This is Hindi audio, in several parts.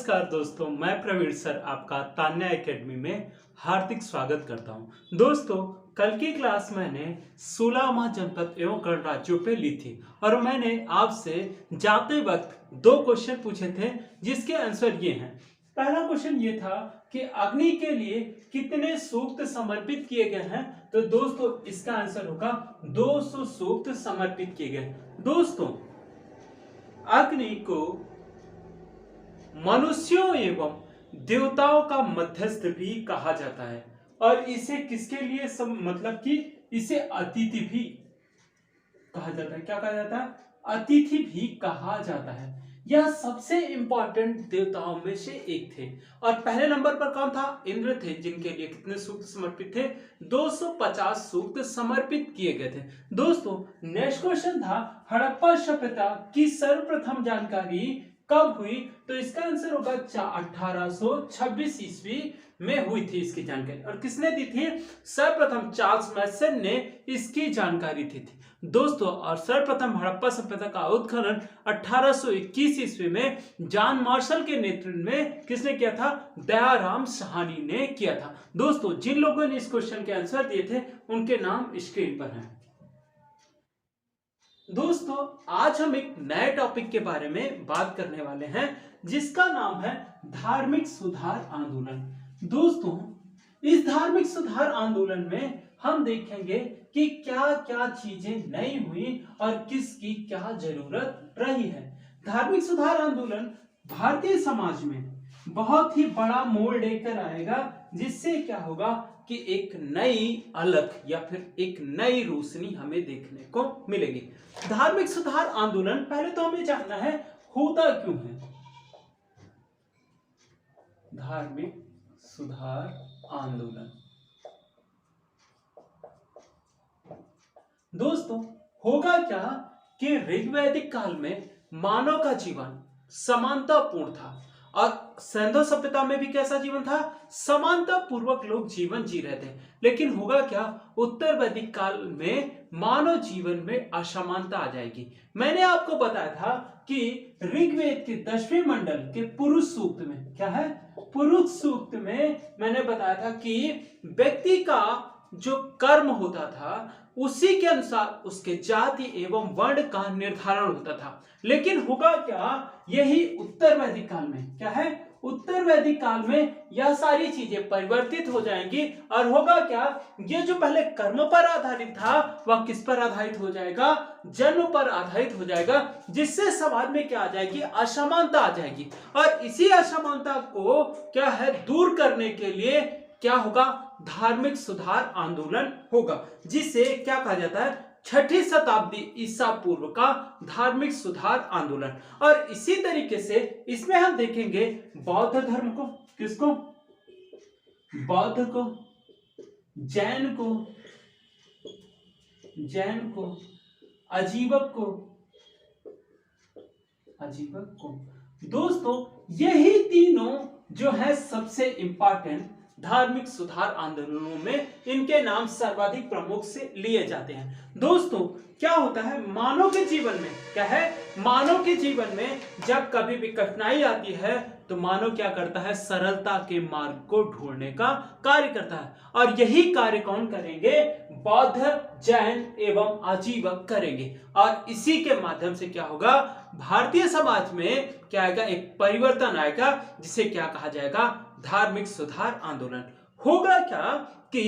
नमस्कार दोस्तों, मैं प्रवीण सर आपका तान्या एकेडमी में हार्दिक स्वागत करता हूं। दोस्तों, कल की क्लास मैंने 16वां जनपद एवं गण राज्यों पे ली थी और मैंने आपसे जाते वक्त दो क्वेश्चन पूछे थे जिसके आंसर ये हैं। पहला क्वेश्चन ये था कि अग्नि के लिए कितने सूक्त समर्पित किए गए हैं। तो दोस्तों इसका आंसर होगा 200 सूक्त समर्पित किए गए। दोस्तों, अग्नि को मनुष्यों एवं देवताओं का मध्यस्थ भी कहा जाता है और इसे किसके लिए मतलब कि इसे अतिथि भी कहा जाता है। क्या कहा जाता है? अतिथि भी कहा जाता है। यह सबसे इंपॉर्टेंट देवताओं में से एक थे और पहले नंबर पर कौन था? इंद्र थे, जिनके लिए कितने सूक्त समर्पित थे? 250 सूक्त समर्पित किए गए थे। दोस्तों, नेक्स्ट क्वेश्चन था हड़प्पा सभ्यता की सर्वप्रथम जानकारी कब हुई? तो इसका आंसर होगा 1826 ईस्वी में हुई थी इसकी जानकारी। और किसने दी थी? सर्वप्रथम चार्ल्स मैसन ने इसकी जानकारी दी थी दोस्तों। और सर्वप्रथम हड़प्पा सभ्यता का उत्खनन 1821 ईस्वी में जॉन मार्शल के नेतृत्व में किसने किया था? दयाराम साहनी ने किया था। दोस्तों, जिन लोगों ने इस क्वेश्चन के आंसर दिए थे उनके नाम स्क्रीन पर हैं। दोस्तों, आज हम एक नए टॉपिक के बारे में बात करने वाले हैं जिसका नाम है धार्मिक सुधार आंदोलन। दोस्तों, इस धार्मिक सुधार आंदोलन में हम देखेंगे कि क्या क्या चीजें नई हुई और किसकी क्या जरूरत रही है। धार्मिक सुधार आंदोलन भारतीय समाज में बहुत ही बड़ा मोड़ लेकर आएगा, जिससे क्या होगा कि एक नई अलग या फिर एक नई रोशनी हमें देखने को मिलेगी। धार्मिक सुधार आंदोलन, पहले तो हमें जानना है होता क्यों है धार्मिक सुधार आंदोलन। दोस्तों, होगा क्या कि ऋग्वैदिक काल में मानव का जीवन समानतापूर्ण था और सिंधु सभ्यता में भी कैसा जीवन था? समानता पूर्वक लोग जीवन जी रहे थे। लेकिन होगा क्या, उत्तर वैदिक काल में मानव जीवन में असमानता आ जाएगी। मैंने आपको बताया था कि ऋग्वेद के 10वें मंडल के पुरुष सूक्त में, क्या है? पुरुष सूक्त में मैंने बताया था कि व्यक्ति का जो कर्म होता था उसी के अनुसार उसके जाति एवं वर्ण का निर्धारण होता था। लेकिन होगा क्या, यही उत्तर वैदिक काल में, क्या है? उत्तर वैदिक काल में यह सारी चीजें परिवर्तित हो जाएंगी और होगा क्या, ये जो पहले कर्म पर आधारित था वह किस पर आधारित हो जाएगा? जन्म पर आधारित हो जाएगा, जिससे समाज में क्या आ जाएगी? असमानता आ जाएगी। और इसी असमानता को क्या है, दूर करने के लिए क्या होगा? धार्मिक सुधार आंदोलन होगा, जिसे क्या कहा जाता है? 6ठी शताब्दी ईसा पूर्व का धार्मिक सुधार आंदोलन। और इसी तरीके से इसमें हम देखेंगे बौद्ध धर्म को, किसको? बौद्ध को, जैन को, अजीवक को। दोस्तों, यही तीनों जो है सबसे इंपॉर्टेंट धार्मिक सुधार आंदोलनों में, इनके नाम सर्वाधिक प्रमुख से लिए जाते हैं। दोस्तों, क्या होता है मानव के जीवन में? क्या है? मानव के जीवन में जब कभी भी कठिनाई आती है तो मानव क्या करता है? सरलता के मार्ग को ढूंढने का कार्य करता है। और यही कार्य कौन करेंगे? बौद्ध, जैन एवं आजीवक करेंगे। और इसी के माध्यम से क्या होगा? भारतीय समाज में क्या आएगा? एक परिवर्तन आएगा, जिसे क्या कहा जाएगा? धार्मिक सुधार आंदोलन। होगा क्या कि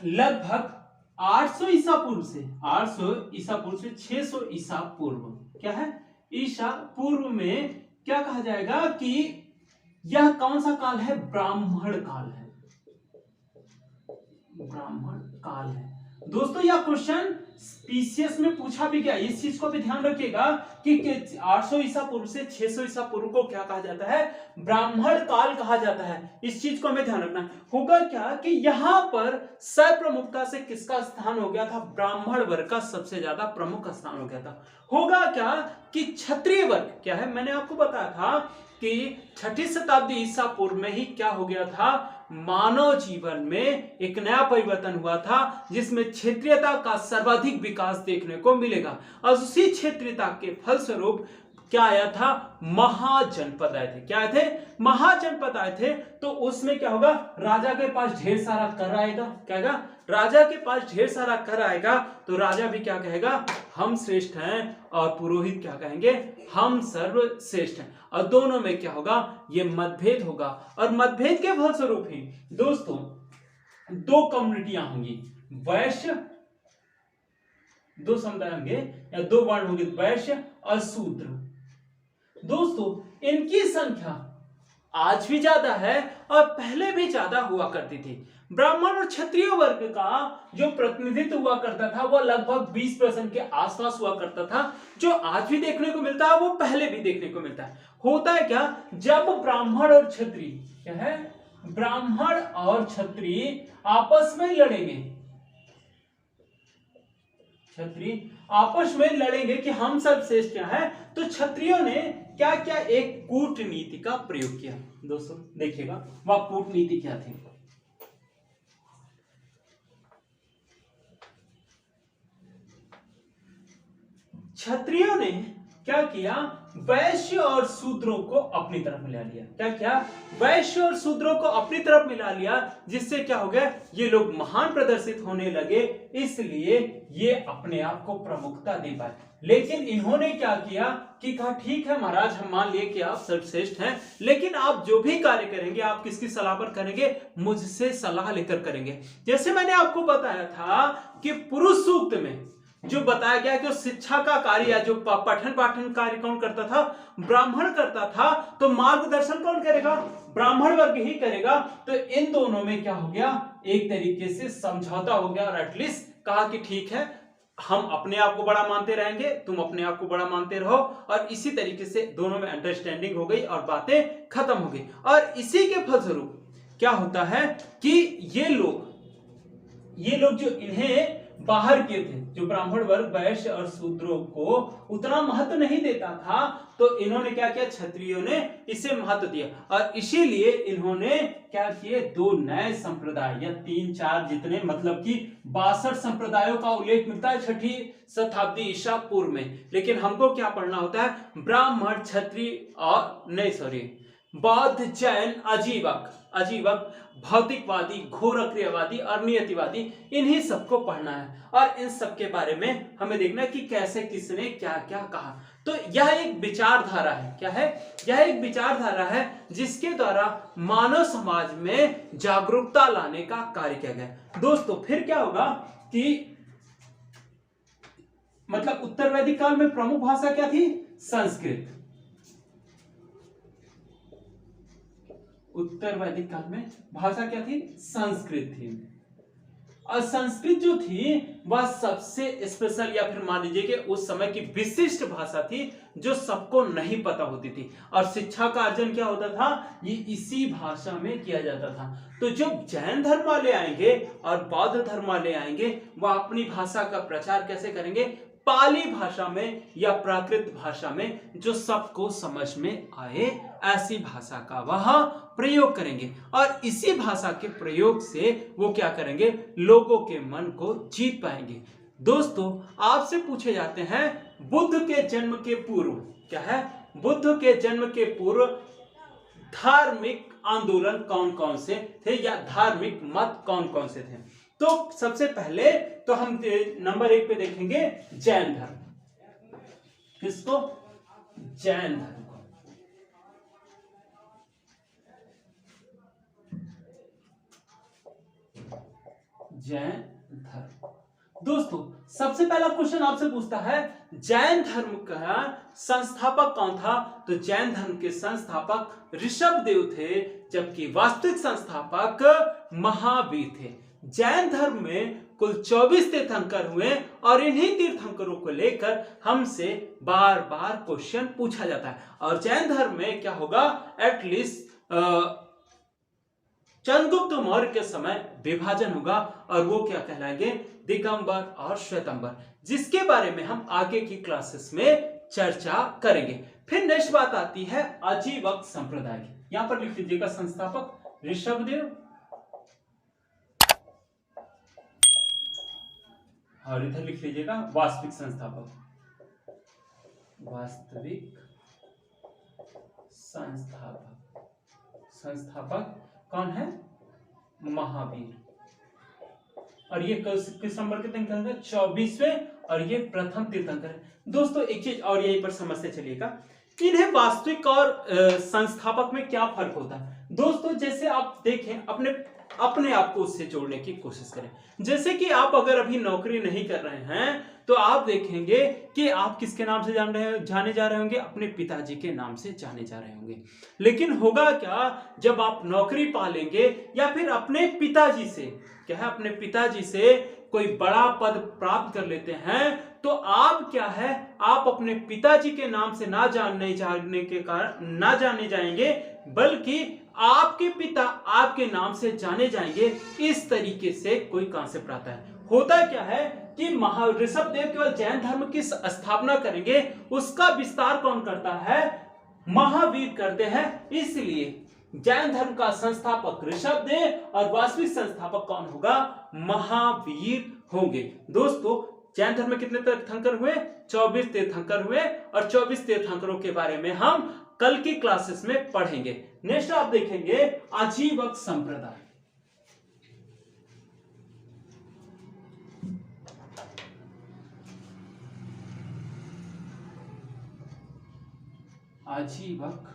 लगभग 800 ईसा पूर्व से 600 ईसा पूर्व, क्या है? ईसा पूर्व में क्या कहा जाएगा कि यह कौन सा काल है? ब्राह्मण काल है। ब्राह्मण काल है। दोस्तों, यह क्वेश्चन पीसीएस में पूछा भी गया, इस चीज को भी ध्यान रखिएगा कि 800 ईसा पूर्व से 600 ईसा पूर्व को क्या कहा जाता है? ब्राह्मण काल कहा जाता है। इस चीज को हमें ध्यान रखना है। होगा क्या कि यहां पर सर्वप्रमुखता से किसका स्थान हो गया था? ब्राह्मण वर्ग का सबसे ज्यादा प्रमुख स्थान हो गया था। होगा क्या कि क्षत्रिय वर्ग, क्या है? मैंने आपको बताया था कि 6ठी शताब्दी ईसा पूर्व में ही क्या हो गया था? मानव जीवन में एक नया परिवर्तन हुआ था, जिसमें क्षेत्रीयता का सर्वाधिक विकास देखने को मिलेगा। और उसी क्षेत्रीयता के फलस्वरूप क्या आया था, महाजनपद आए थे। क्या आए थे, महाजनपद आए थे। तो उसमें क्या होगा, राजा के पास ढेर सारा कर आएगा। क्या आएगा, राजा के पास ढेर सारा कर आएगा तो राजा भी क्या कहेगा, हम श्रेष्ठ हैं, और पुरोहित क्या कहेंगे, हम सर्वश्रेष्ठ हैं। और दोनों में क्या होगा, ये मतभेद होगा। और मतभेद के फलस्वरूप ही दोस्तों दो कम्युनिटियां होंगी, वैश्य, दो समुदाय होंगे या दो वर्ण होंगे, वैश्य और शूद्र। दोस्तों इनकी संख्या आज भी ज्यादा है और पहले भी ज्यादा हुआ करती थी। ब्राह्मण और क्षत्रिय वर्ग का जो प्रतिनिधित्व हुआ करता था वो लगभग 20% के आसपास हुआ करता था। जो आज भी देखने को मिलता है वो पहले भी देखने को मिलता है। होता है क्या, जब ब्राह्मण और क्षत्रिय, क्या है, ब्राह्मण और क्षत्रिय आपस में लड़ेंगे, क्षत्रिय आपस में लड़ेंगे कि हम सर्वश्रेष्ठ क्या है, तो क्षत्रियों ने क्या क्या एक कूटनीति का प्रयोग किया। दोस्तों देखिएगा वह कूटनीति क्या थी। क्षत्रियों ने क्या किया, वैश्य और शूद्रों को अपनी तरफ मिला लिया। क्या किया, वैश्य और शूद्रों को अपनी तरफ मिला लिया, जिससे क्या हो गया, ये लोग महान प्रदर्शित होने लगे, इसलिए ये अपने आप को प्रमुखता दे पाए। लेकिन इन्होंने क्या किया कि कहा ठीक है महाराज, हम मान लिए कि आप सर्वश्रेष्ठ हैं, लेकिन आप जो भी कार्य करेंगे आप किसकी सलाह पर करेंगे, मुझसे सलाह लेकर करेंगे। जैसे मैंने आपको बताया था कि पुरुष सूक्त में जो बताया गया कि शिक्षा का कार्य या जो पठन पाठन कार्य कौन करता था, ब्राह्मण करता था, तो मार्गदर्शन कौन करेगा, ब्राह्मण वर्ग ही करेगा। तो इन दोनों में क्या हो गया, एक तरीके से समझौता हो गया, और एटलीस्ट कहा कि ठीक है हम अपने आप को बड़ा मानते रहेंगे, तुम अपने आप को बड़ा मानते रहो, और इसी तरीके से दोनों में अंडरस्टैंडिंग हो गई और बातें खत्म हो गई। और इसी के फलस्वरूप क्या होता है कि ये लोग जो इन्हें बाहर के थे, जो ब्राह्मण वर्ग वैश्य और शूद्रों को उतना महत्व नहीं देता था, तो इन्होंने क्या किया, क्षत्रियों ने इसे महत्व दिया, और इसीलिए इन्होंने क्या किए, दो नए संप्रदाय या 3-4 जितने, मतलब कि 62 संप्रदायों का उल्लेख मिलता है 6ठी शताब्दी ईसा पूर्व में। लेकिन हमको क्या पढ़ना होता है, ब्राह्मण, क्षत्रिय और नहीं सॉरी बौद्ध, जैन, अजीवक, भौतिकवादी, घोरक्रियवादी और नियतिवादी, इन्हीं सबको पढ़ना है, और इन सब के बारे में हमें देखना है कि कैसे किसने क्या क्या कहा। तो यह एक विचारधारा है। क्या है, यह एक विचारधारा है जिसके द्वारा मानव समाज में जागरूकता लाने का कार्य किया गया। दोस्तों फिर क्या होगा कि मतलब उत्तर वैदिक काल में प्रमुख भाषा क्या थी, संस्कृत। उत्तर वैदिक काल में भाषा क्या थी, संस्कृत थी। और संस्कृत जो थी वह सबसे स्पेशल या फिर मान लीजिए कि उस समय की विशिष्ट भाषा थी जो सबको नहीं पता होती थी, और शिक्षा का अर्जन क्या होता था, ये इसी भाषा में किया जाता था। तो जब जैन धर्म वाले आएंगे और बौद्ध धर्म वाले आएंगे, वह अपनी भाषा का प्रचार कैसे करेंगे, पाली भाषा में या प्राकृत भाषा में, जो सबको समझ में आए ऐसी भाषा का वह प्रयोग करेंगे, और इसी भाषा के प्रयोग से वो क्या करेंगे, लोगों के मन को जीत पाएंगे। दोस्तों आपसे पूछे जाते हैं बुद्ध के जन्म के पूर्व, क्या है, बुद्ध के जन्म के पूर्व धार्मिक आंदोलन कौन कौन से थे या धार्मिक मत कौन कौन से थे। तो सबसे पहले तो हम नंबर 1 पे देखेंगे जैन धर्म। किसको, जैन धर्म को। जैन धर्म। दोस्तों सबसे पहला क्वेश्चन आपसे पूछता है जैन धर्म का संस्थापक कौन था, तो जैन धर्म के संस्थापक ऋषभदेव थे, जबकि वास्तविक संस्थापक महावीर थे। जैन धर्म में कुल 24 तीर्थंकर हुए, और इन्हीं तीर्थंकरों को लेकर हमसे बार बार क्वेश्चन पूछा जाता है। और जैन धर्म में क्या होगा, एटलीस्ट चंद्रगुप्त मौर्य के समय विभाजन होगा, और वो क्या कहलाएंगे, दिगंबर और श्वेतंबर, जिसके बारे में हम आगे की क्लासेस में चर्चा करेंगे। फिर नेक्स्ट बात आती है अजीवक संप्रदाय की। यहां पर लिख लीजिएगा संस्थापक ऋषभदेव, और इधर लिख लीजिएगा वास्तविक संस्थापक, वास्तविक संस्थापक। संस्थापक कौन है? महावीर। और ये किस नंबर के तीर्थंकर? 24वें, और ये प्रथम तीर्थंकर है। दोस्तों एक चीज और यहीं पर समझते चलिएगा, इन्हें वास्तविक और संस्थापक में क्या फर्क होता है। दोस्तों जैसे आप देखें, अपने आप को उससे जोड़ने की कोशिश करें। जैसे कि आप अगर अभी नौकरी नहीं कर रहे हैं तो आप देखेंगे कि आप किसके नाम से जाने जा रहे होंगे? अपने पिताजी के नाम से जाने जा रहे होंगे। लेकिन होगा क्या, जब आप नौकरी पा लेंगे या फिर अपने पिताजी से, क्या है, अपने पिताजी से कोई बड़ा पद प्राप्त कर लेते हैं, तो आप क्या है, आप अपने पिताजी के नाम से ना जाने जाएंगे, बल्कि आपके पिता आपके नाम से जाने जाएंगे। इस तरीके से कोई कॉन्सेप्ट आता है। होता क्या है कि ऋषभ देव केवल जैन धर्म की स्थापना करेंगे, उसका विस्तार कौन करता है? महावीर करते हैं। इसलिए जैन धर्म का संस्थापक ऋषभ देव और वास्तविक संस्थापक कौन होगा? महावीर होंगे। दोस्तों जैन धर्म में कितने तीर्थंकर हुए? 24 तीर्थंकर हुए, और 24 तीर्थंकरों के बारे में हम कल की क्लासेस में पढ़ेंगे। नेक्स्ट आप देखेंगे आजीवक संप्रदाय। आजीवक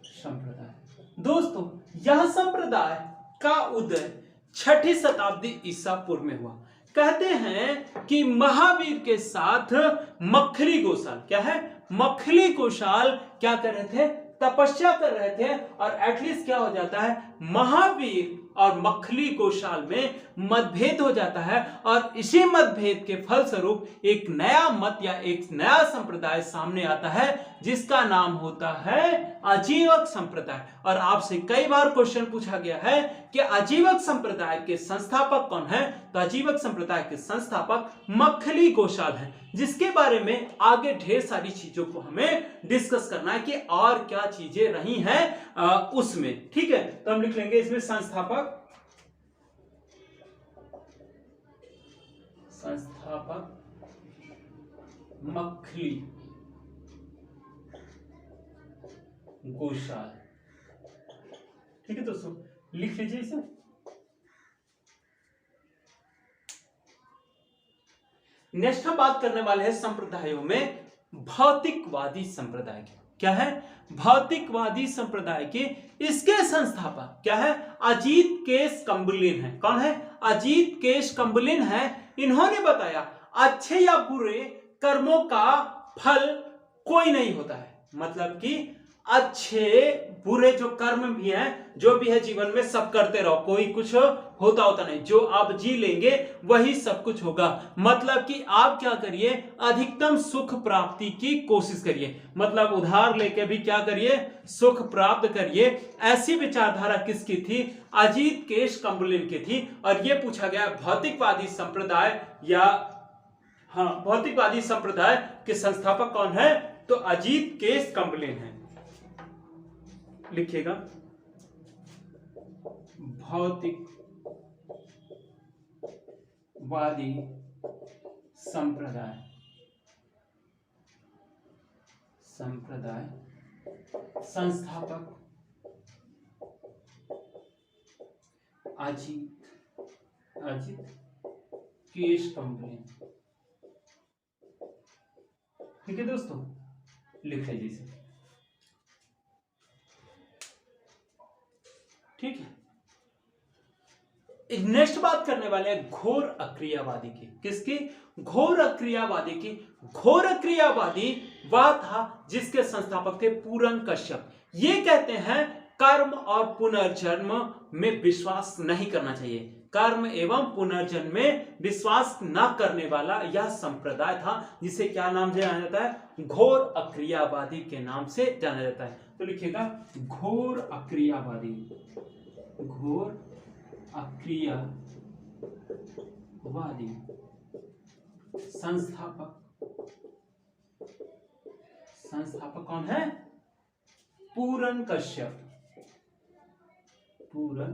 संप्रदाय। दोस्तों यह संप्रदाय का उदय 6ठी शताब्दी ईसा पूर्व में हुआ। कहते हैं कि महावीर के साथ मखली गोसाल, क्या है, मखली गोसाल क्या कर रहे थे? तपस्या कर रहे थे। और एटलीस्ट क्या हो जाता है, महावीर और मखली गोसाल में मतभेद हो जाता है, और इसी मतभेद के फलस्वरूप एक नया मत या एक नया संप्रदाय सामने आता है, जिसका नाम होता है आजीवक संप्रदाय। और आपसे कई बार क्वेश्चन पूछा गया है कि आजीवक संप्रदाय के संस्थापक कौन है? तो आजीवक संप्रदाय के संस्थापक मखली गोसाल हैं, जिसके बारे में आगे ढेर सारी चीजों को हमें डिस्कस करना है कि और क्या चीजें रही हैं उसमें। ठीक है, तो हम लिख लेंगे इसमें संस्थापक मखली गोसाल। ठीक है दोस्तों, लिख लीजिए इसे। नेक्स्ट हम बात करने वाले हैं संप्रदायों में भौतिकवादी संप्रदाय की। क्या है? भौतिकवादी संप्रदाय के इसके संस्थापक क्या है? अजीत केश कम्बुलिन है। कौन है? अजीत केश कम्बुलिन है। इन्होंने बताया अच्छे या बुरे कर्मों का फल कोई नहीं होता है। मतलब कि अच्छे बुरे जो कर्म भी हैं, जो भी है जीवन में, सब करते रहो, कोई कुछ होता नहीं। जो आप जी लेंगे वही सब कुछ होगा। मतलब कि आप क्या करिए, अधिकतम सुख प्राप्ति की कोशिश करिए। मतलब उधार लेके भी क्या करिए, सुख प्राप्त करिए। ऐसी विचारधारा किसकी थी? अजीत केश कम्बुलिन की थी। और यह पूछा गया भौतिकवादी संप्रदाय या भौतिकवादी संप्रदाय के संस्थापक कौन है? तो अजीत केश कम्बुलिन है। लिखिएगा भौतिकवादी संप्रदाय संस्थापक अजीत केश कम्बुलिन। ठीक है दोस्तों, लिख लीजिए इसे। ठीक है, नेक्स्ट बात करने वाले हैं घोर अक्रियावादी की। किसकी? घोर अक्रियावादी की। घोर अक्रियावादी वह था जिसके संस्थापक थे पूरन कश्यप। ये कहते हैं कर्म और पुनर्जन्म में विश्वास नहीं करना चाहिए। कर्म एवं पुनर्जन्म में विश्वास न करने वाला यह संप्रदाय था, जिसे क्या नाम जाना जाता है? घोर अक्रियावादी के नाम से जाना जाता है। तो लिखिएगा घोर अक्रियावादी। घोर अक्रियावादी संस्थापक कौन है? पूरन कश्यप। पूरन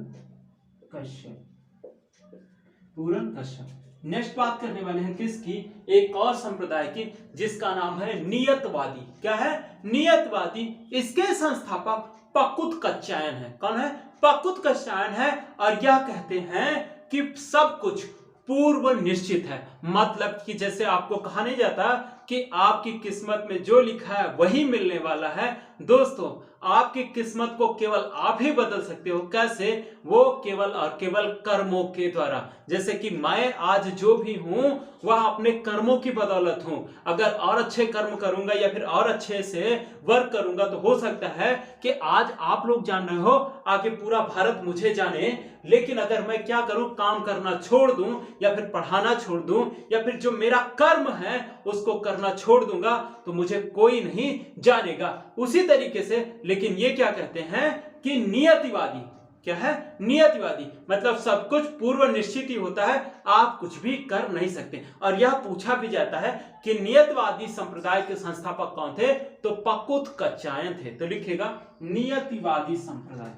कश्यप। नेक्स्ट बात करने वाले हैं किसकी, एक और संप्रदाय की जिसका नाम है नियतवादी। क्या है, नियतवादी। इसके संस्थापक पकुत कच्चायन है। कौन है, पकुत कच्चायन है। और यह कहते हैं कि सब कुछ पूर्व निश्चित है। मतलब कि जैसे आपको कहा नहीं जाता कि आपकी किस्मत में जो लिखा है वही मिलने वाला है। दोस्तों, आपकी किस्मत को केवल आप ही बदल सकते हो। कैसे, वो केवल और केवल कर्मों के द्वारा। जैसे कि मैं आज जो भी हूं वह अपने कर्मों की बदौलत हूं। अगर और अच्छे कर्म करूंगा या फिर और अच्छे से वर्क करूंगा तो हो सकता है कि आज आप लोग जान रहे हो, आगे पूरा भारत मुझे जाने। लेकिन अगर मैं क्या करूं, काम करना छोड़ दूं या फिर पढ़ाना छोड़ दूं या फिर जो मेरा कर्म है उसको करना छोड़ दूंगा तो मुझे कोई नहीं जानेगा। उसी तरीके से लेकिन ये क्या कहते हैं कि नियतिवादी। क्या है, नियतिवादी। मतलब सब कुछ पूर्व निश्चित ही होता है, आप कुछ भी कर नहीं सकते। और यह पूछा भी जाता है कि नियतिवादी संप्रदाय के संस्थापक कौन थे, तो पकुत कच्चायन थे। तो लिखेगा नियतिवादी संप्रदाय,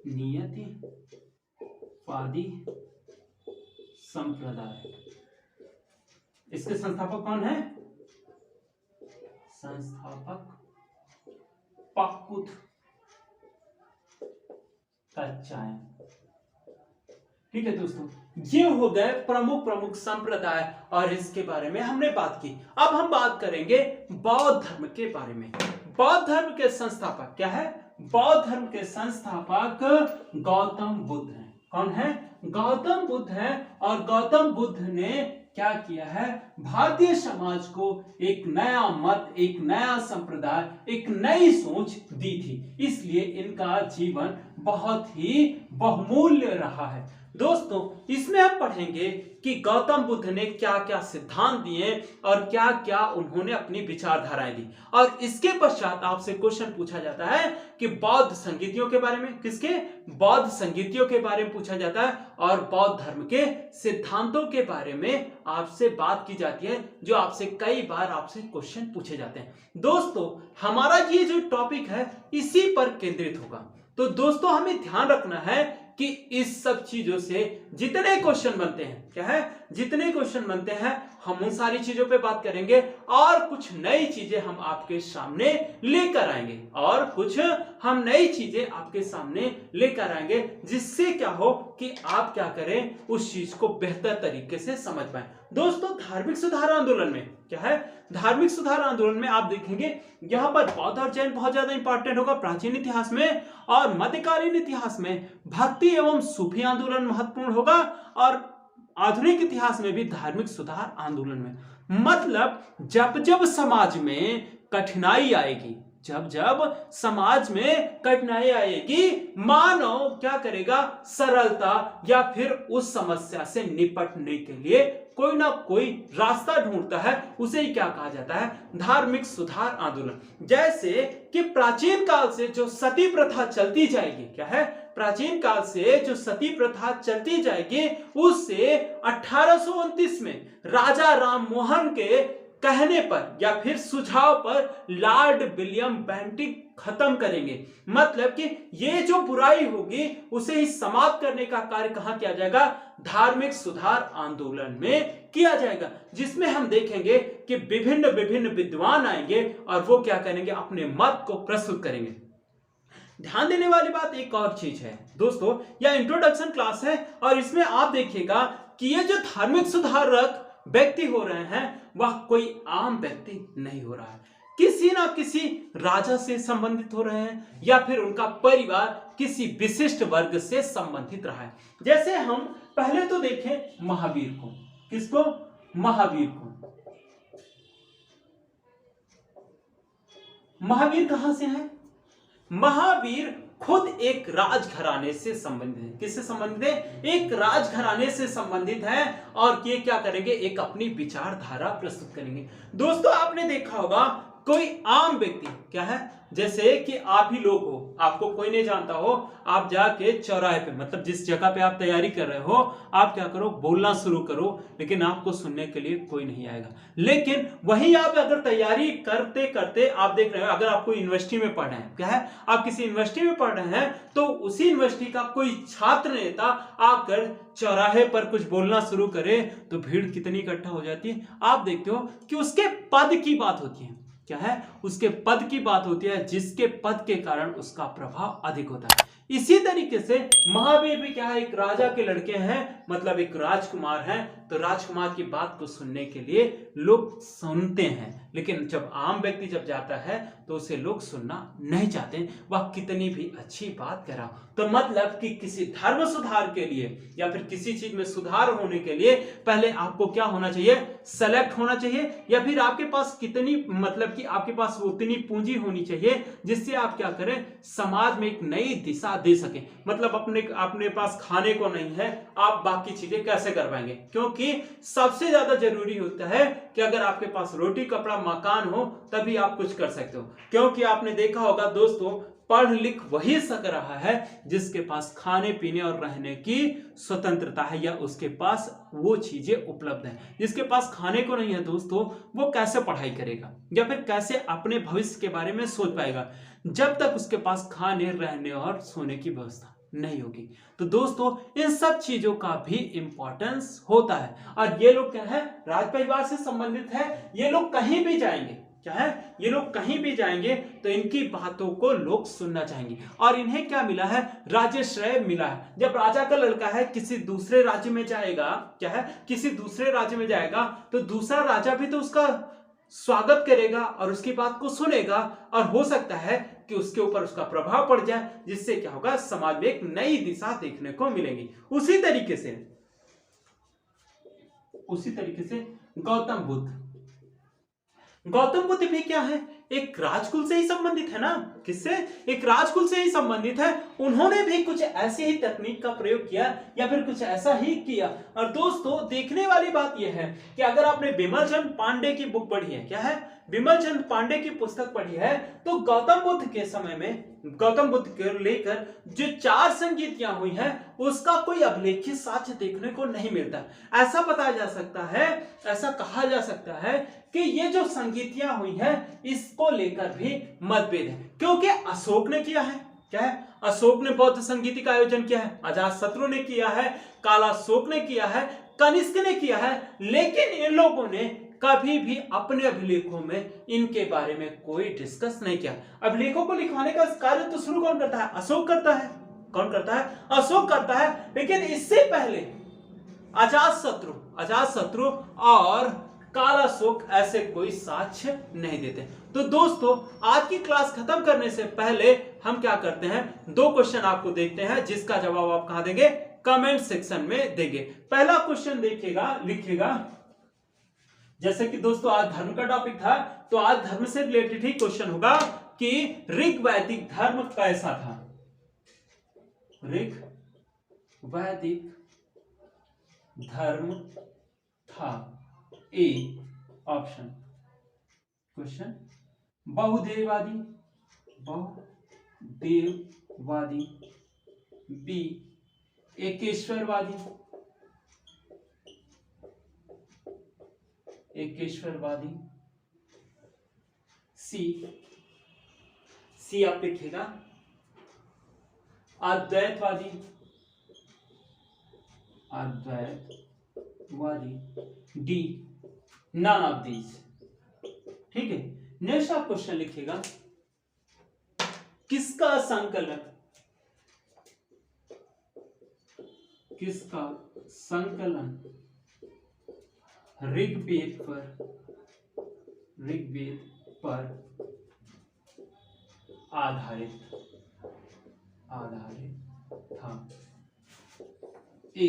नियतिवादी संप्रदाय। इसके संस्थापक कौन है, संस्थापक पकुत कच्चायन। ठीक है दोस्तों, ये हो गए प्रमुख संप्रदाय और इसके बारे में हमने बात की। अब हम बात करेंगे बौद्ध धर्म के बारे में। बौद्ध धर्म के संस्थापक क्या है, बौद्ध धर्म के संस्थापक गौतम बुद्ध हैं। कौन है, गौतम बुद्ध है। और गौतम बुद्ध ने क्या किया है, भारतीय समाज को एक नया मत, एक नया संप्रदाय, एक नई सोच दी थी। इसलिए इनका जीवन बहुत ही बहुमूल्य रहा है। दोस्तों, इसमें हम पढ़ेंगे कि गौतम बुद्ध ने क्या क्या सिद्धांत दिए और क्या क्या उन्होंने अपनी विचारधाराएं दी। और इसके पश्चात आपसे क्वेश्चन पूछा जाता है कि बौद्ध संगीतियों के बारे में, किसके, बौद्ध संगीतियों के बारे में पूछा जाता है और बौद्ध धर्म के सिद्धांतों के बारे में आपसे बात की जाती है, जो आपसे कई बार आपसे क्वेश्चन पूछे जाते हैं। दोस्तों, हमारा ये जो टॉपिक है इसी पर केंद्रित होगा। तो दोस्तों, हमें ध्यान रखना है कि इस सब चीजों से जितने क्वेश्चन बनते हैं, क्या है, जितने क्वेश्चन बनते हैं हम उन सारी चीजों पे बात करेंगे और कुछ नई चीजें हम आपके सामने लेकर आएंगे, और कुछ हम नई चीजें आपके सामने लेकर आएंगे जिससे क्या हो कि आप क्या करें, उस चीज को बेहतर तरीके से समझ पाए। दोस्तों, धार्मिक सुधार आंदोलन में क्या है, धार्मिक सुधार आंदोलन में आप देखेंगे यहां पर बौद्ध और जैन बहुत ज्यादा इंपॉर्टेंट होगा प्राचीन इतिहास में, और मध्यकालीन इतिहास में भक्ति एवं सूफी आंदोलन महत्वपूर्ण होगा, और आधुनिक इतिहास में भी धार्मिक सुधार आंदोलन में। मतलब जब जब समाज में कठिनाई आएगी, जब जब समाज में कठिनाई आएगी, मानव क्या करेगा, सरलता या फिर उस समस्या से निपटने के लिए कोई ना कोई रास्ता ढूंढता है, उसे ही क्या कहा जाता है, धार्मिक सुधार आंदोलन। जैसे कि प्राचीन काल से जो सती प्रथा चलती जाएगी, क्या है, प्राचीन काल से जो सती प्रथा चलती जाएगी, उससे 1829 में राजा राम मोहन के कहने पर या फिर सुझाव पर लॉर्ड विलियम बेंटिक खत्म करेंगे। मतलब कि ये जो बुराई होगी उसे ही समाप्त करने का कार्य कहां किया जाएगा, धार्मिक सुधार आंदोलन में किया जाएगा, जिसमें हम देखेंगे कि विभिन्न विभिन्न विद्वान आएंगे और वो क्या करेंगे, अपने मत को प्रस्तुत करेंगे। ध्यान देने वाली बात एक और चीज है दोस्तों, यह इंट्रोडक्शन क्लास है और इसमें आप देखिएगा कि ये जो धार्मिक सुधारक व्यक्ति हो रहे हैं वह कोई आम व्यक्ति नहीं हो रहा है, किसी ना किसी राजा से संबंधित हो रहे हैं या फिर उनका परिवार किसी विशिष्ट वर्ग से संबंधित रहा है। जैसे हम पहले तो देखें महावीर को, किसको, महावीर को। महावीर कहां से है, महावीर खुद एक राजघराने से संबंधित है। किससे संबंधित है, एक राजघराने से संबंधित है, और ये क्या करेंगे, एक अपनी विचारधारा प्रस्तुत करेंगे। दोस्तों, आपने देखा होगा कोई आम व्यक्ति क्या है, जैसे कि आप ही लोग हो, आपको कोई नहीं जानता हो, आप जाके चौराहे पे मतलब जिस जगह पे आप तैयारी कर रहे हो, आप क्या करो, बोलना शुरू करो, लेकिन आपको सुनने के लिए कोई नहीं आएगा। लेकिन वहीं आप अगर तैयारी करते करते आप देख रहे हो, अगर आपको यूनिवर्सिटी में पढ़ रहे हैं, क्या है, आप किसी यूनिवर्सिटी में पढ़ रहे हैं, तो उसी यूनिवर्सिटी का कोई छात्र नेता आकर चौराहे पर कुछ बोलना शुरू करे तो भीड़ कितनी इकट्ठा हो जाती है। आप देखते हो कि उसके पद की बात होती है, क्या है, उसके पद की बात होती है, जिसके पद के कारण उसका प्रभाव अधिक होता है। इसी तरीके से महावीर भी क्या है, एक राजा के लड़के हैं, मतलब एक राजकुमार हैं, तो राजकुमार की बात को सुनने के लिए लोग सुनते हैं, लेकिन जब आम व्यक्ति जब जाता है तो उसे लोग सुनना नहीं चाहते, वह कितनी भी अच्छी बात कह रहा हो। तो मतलब कि किसी धर्म सुधार के लिए या फिर किसी चीज में सुधार होने के लिए पहले आपको क्या होना चाहिए, सेलेक्ट होना चाहिए, या फिर आपके पास कितनी मतलब कि आपके पास उतनी पूंजी होनी चाहिए जिससे आप क्या करें, समाज में एक नई दिशा दे सके। मतलब अपने पास खाने को नहीं है, आप बाकी चीजें कैसे कर पाएंगे, क्योंकि सबसे ज्यादा जरूरी होता है कि अगर आपके पास रोटी कपड़ा मकान हो तभी आप कुछ कर सकते हो। क्योंकि आपने देखा होगा दोस्तों, पढ़ लिख वही सक रहा है जिसके पास खाने पीने और रहने की स्वतंत्रता है, या उसके पास वो चीजें उपलब्ध हैं। जिसके पास खाने को नहीं है दोस्तों, वो कैसे पढ़ाई करेगा या फिर कैसे अपने भविष्य के बारे में सोच पाएगा, जब तक उसके पास खाने रहने और सोने की व्यवस्था नहीं होगी। तो दोस्तों, इन सब चीजों का भी इंपॉर्टेंस होता है। और ये लोग क्या है, राज परिवार से संबंधित है, ये लोग कहीं भी जाएंगे, क्या है, ये लोग कहीं भी जाएंगे तो इनकी बातों को लोग सुनना चाहेंगे। और इन्हें क्या मिला है, राजश्रय मिला है। जब राजा का लड़का है किसी दूसरे राज्य में जाएगा, क्या है, किसी दूसरे राज्य में जाएगा, तो दूसरा राजा भी तो उसका स्वागत करेगा और उसकी बात को सुनेगा, और हो सकता है कि उसके ऊपर उसका प्रभाव पड़ जाए, जिससे क्या होगा, समाज में एक नई दिशा देखने को मिलेगी। उसी तरीके से गौतम बुद्ध भी क्या है, एक राजकुल से ही संबंधित है ना। किससे, एक राजकुल से ही संबंधित है। उन्होंने भी कुछ ऐसी ही तकनीक का प्रयोग किया या फिर कुछ ऐसा ही किया। और दोस्तों, देखने वाली बात यह है कि अगर आपने बिमल चंद पांडे की बुक पढ़ी है, क्या है, बिमल चंद पांडे की पुस्तक पढ़ी है, तो गौतम बुद्ध के समय में, गौतम बुद्ध को लेकर जो 4 संगीतियां हुई हैं, उसका कोई अभिलेखित साक्ष्य देखने को नहीं मिलता। ऐसा बताया जा सकता है, ऐसा कहा जा सकता है कि ये जो संगीतियां हुई हैं, इसको लेकर भी मतभेद है, क्योंकि अशोक ने किया है, क्या है, अशोक ने बौद्ध संगीति का आयोजन किया है, अजातशत्रु ने किया है, कालाशोक ने किया है, कनिष्क ने किया है, लेकिन इन लोगों ने कभी भी अपने अभिलेखों में इनके बारे में कोई डिस्कस नहीं किया। अभिलेखों को लिखवाने का कार्य तो शुरू कौन करता है, अशोक करता है। कौन करता है, अशोक करता है। लेकिन इससे पहले अजातशत्रु और कालाशोक ऐसे कोई साक्ष्य नहीं देते। तो दोस्तों, आज की क्लास खत्म करने से पहले हम क्या करते हैं, 2 क्वेश्चन आपको देखते हैं, जिसका जवाब आप कहां देंगे, कमेंट सेक्शन में देंगे। पहला क्वेश्चन लिखिएगा, जैसे कि दोस्तों आज धर्म का टॉपिक था, तो आज धर्म से रिलेटेड ही क्वेश्चन होगा कि ऋग्वैदिक धर्म कैसा था। ऋग्वैदिक धर्म था, ए ऑप्शन क्वेश्चन, बहुदेववादी, बी एकेश्वरवादी, सी आप लिखिएगा अद्वैतवादी, डी नन ऑफ दीज। ठीक है, नेक्स्ट आप क्वेश्चन लिखिएगा, किसका संकलन ऋग्वेद पर आधारित था, A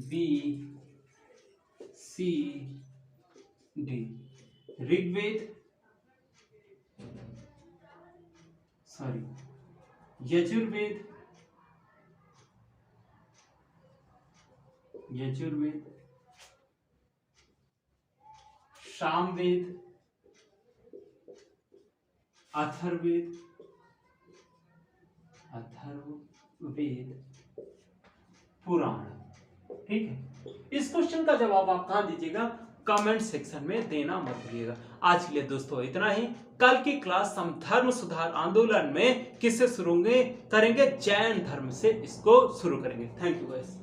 B C D. Yajurveda, Samaveda Atharvaveda, Atharvaveda, Purana. ठीक है, इस क्वेश्चन का जवाब आप कहां दीजिएगा? कमेंट सेक्शन में देना मत भूलिएगा। आज के लिए दोस्तों इतना ही। कल की क्लास हम धर्म सुधार आंदोलन में किससे शुरू करेंगे? जैन धर्म से इसको शुरू करेंगे। Thank you guys.